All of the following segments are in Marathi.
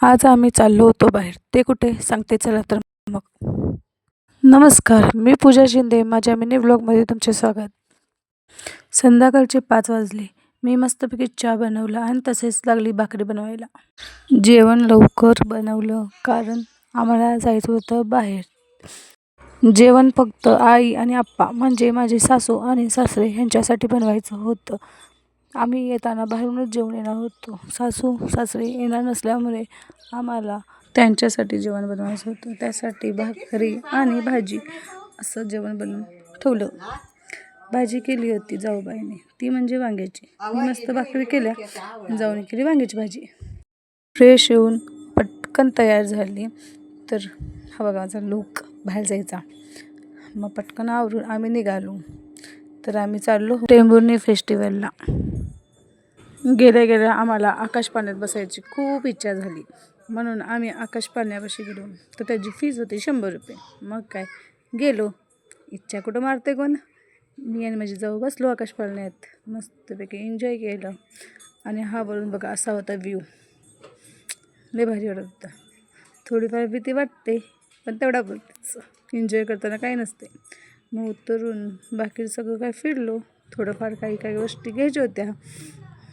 आज आम्ही चाललो होतो बाहेर. ते कुठे सांगते चला तर मग. नमस्कार, मी पूजा शिंदे. माझ्या मिनी व्लॉगमध्ये तुमचे स्वागत. संध्याकाळचे 5 वाजले. मी मस्तपैकी चहा बनवला आणि तसेच लागली भाकरी बनवायला. जेवण लवकर बनवलं कारण आम्हाला जायचं होतं बाहेर. जेवण फक्त आई आणि आप्पा म्हणजे माझे सासू आणि सासरे ह्यांच्यासाठी बनवायचं होतं. आम्ही येताना बाहेरूनच जेवून येणार होतो. सासू सासरे येणार नसल्यामुळे आम्हाला त्यांच्यासाठी जेवण बनवायचं होतं. त्यासाठी भाकरी आणि भाजी असं जेवण बनवून ठेवलं. भाजी केली होती जाऊबाईने, ती म्हणजे वांग्याची. मी मस्त भाकरी केल्या, जाऊन केली वांग्याची भाजी. फ्रेश येऊन पटकन तयार झाली. तर हा बघा माझा लूक बाहेर जायचा. मग पटकन आवरून आम्ही निघालो. तर आम्ही चाललो टेंभुर्णी फेस्टिवलला. गेल्या गेल्या आम्हाला आकाश पाळण्यात बसायची खूप इच्छा झाली, म्हणून आम्ही आकाश पाळण्यापाशी गेलो. तर त्याची फीज होती 100 रुपये. मग काय गेलो. इच्छा कुठं मारते कोण. मी आणि माझी जाऊ बसलो आकाश पाळण्यात, मस्तपैकी एन्जॉय केलं. आणि हा बोलून बघा असा होता व्ह्यू. लय भारी वाटत होता. थोडीफार भीती वाटते, पण तेवढा बोलतेच. एन्जॉय करताना काही नसते. मग उतरून बाकी सगळं काय फिरलो. थोडंफार काही काही गोष्टी घ्यायच्या होत्या.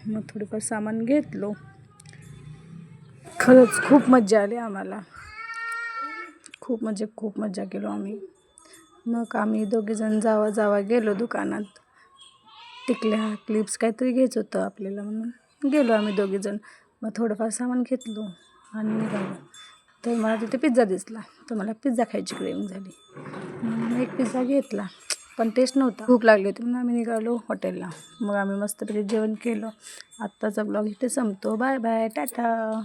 मग थोडंफार सामान घेतलो. खरंच खूप मज्जा आली आम्हाला. खूप म्हणजे खूप मज्जा केलो आम्ही. मग आम्ही दोघीजण जावा गेलो दुकानात. टिकल्या क्लिप्स काहीतरी घ्यायचं होतं आपल्याला, म्हणून गेलो आम्ही दोघीजण. मग थोडंफार सामान घेतलो आणि निघालो. तर मला तिथे पिझ्झा दिसला. तर मला पिझ्झा खायची क्रेविंग झाली. म्हणून एक पिझ्झा घेतला, पण टेस्ट नव्हता. भूक लागली होती म्हणून आम्ही निघालो हॉटेलला. मग आम्ही मस्तपैकी जेवण केलं. आत्ताचा ब्लॉग इथे संपतो. Bye bye, Tata.